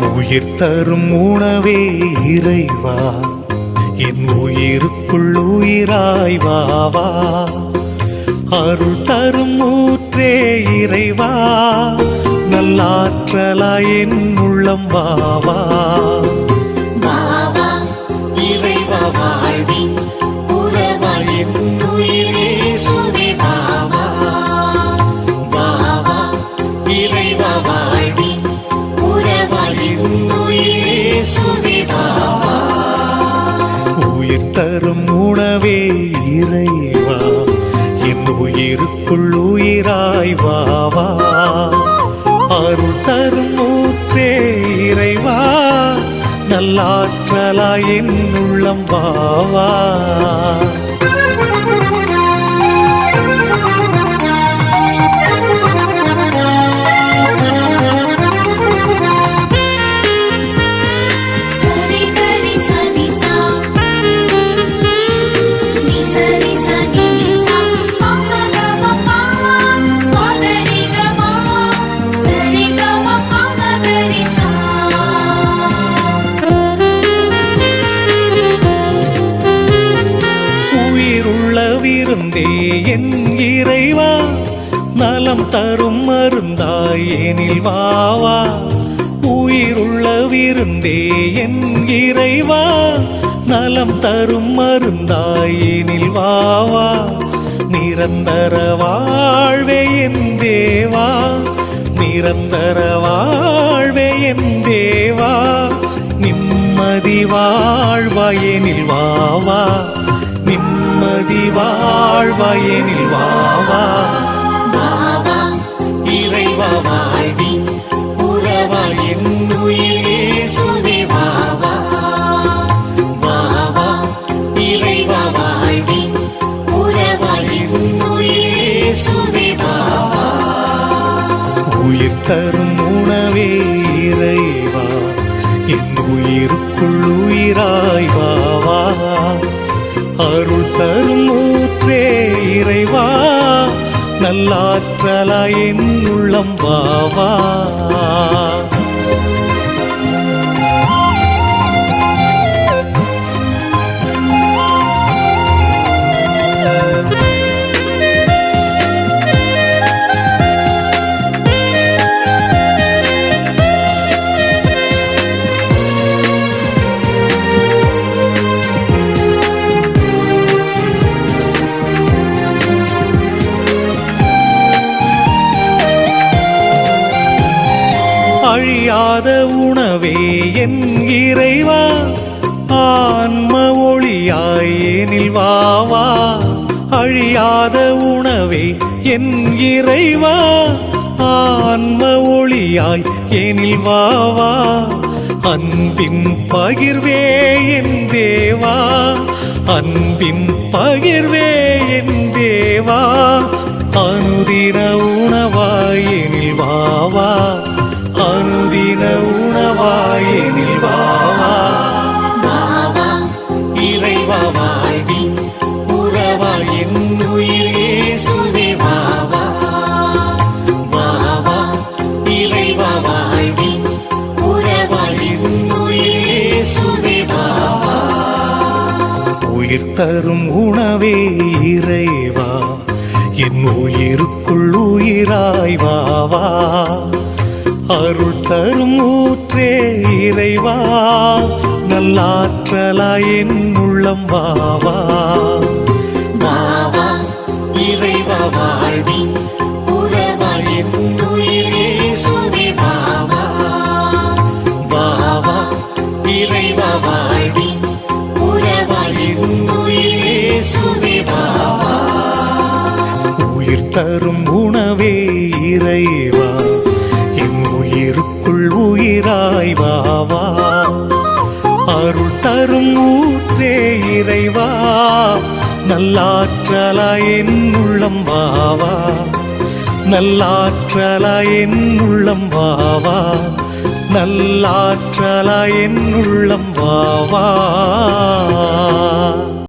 உயிர் தரும் உணவே இறைவா, என் உயிருக்குள் உயிராய் வாவா. அருள் தரும் ஊற்றே இறைவா, நல்லாற்றலாய் என் உள்ளம் வாவா. வாவா இறைவா, வாழ்வின் உறவாய் என் உயிரே சுவே வாவா. வாவா இறைவா, வாழ்வின் உறவாய் என் உயிரே சுவே வாவா. உயிர் தரும் உணவே இறைவா, என் உயிருக்குள் உயிராய் வாவா. அருள் தரும் ஊற்றே இறைவா, நல்லாற்றலாய் என் உள்ளம் வாவா. என் இறைவா, நலம் தரும் மருந்தாய் எனில் வாவா. உயிருள்ள விருந்தே என் இறைவா, நலம் தரும் மருந்தாய் எனில் வாவா. நிரந்தர வாழ்வே என் தேவா, நிரந்தர வாழ்வே என் தேவா. நிம்மதி வாழ்வாயெனில் வாவா, நிம்மதி வாழ்வாயெனில் வாவா. வாவா இறைவா, வாழ்வின் உறவாய் என் உயிரே சுவே வாவா. வாவா இறைவா, வாழ்வின் உறவாய் என் உயிரே சுவே வாவா. உயிர் தரும் உணவே இறைவா, என் உயிருக்குள் உயிராய் வாவா. அருள் தரும் ஊற்றே இறைவா, நல்லாற்றலாய் என் உள்ளம் வாவா. அழியாத உணவே என் இறைவா, ஆன்ம ஒளியாய் எனில் வாவா. அழியாத உணவே என் இறைவா, ஆன்ம ஒளியாய் எனில் வாவா. அன்பின் பகிர்வே என் தேவா, அன்பின் பகிர்வே என் தேவா. அனுதின உணவாய் எனில் வாவா, அனுதின உணவாயெனில் வாவா. வாவா இறைவா, வாழ்வின் உறவாய் என் உயிரே சுவே வாவா. வாவா இறைவா, வாழ்வின் உறவாய் என் உயிரே சுவே வாவா. உயிர் தரும் உணவே இறைவா, என் உயிருக்குள் உயிராய் வாவா. அருள் தரும் ஊற்றே இறைவா, நல்லாற்றலாய் என் உள்ளம் வாவா. வாவா இறைவா, வாழ்வின் உறவாய் என் உயிரே சுவே வாவா. வாவா இறைவா, வாழ்வின் உறவாய் என் உயிரே சுவே வாவா. உயிர் தரும் உணவே இறைவா, என் உயிருக்குள் உயிராய் வாவா. அருள் தரும் ஊற்றே இறைவா, நல்லாற்றலாய் என் உள்ளம் வாவா நல்லாற்றலாய் என் உள்ளம் வாவா நல்லாற்றலாய் என் உள்ளம் வாவா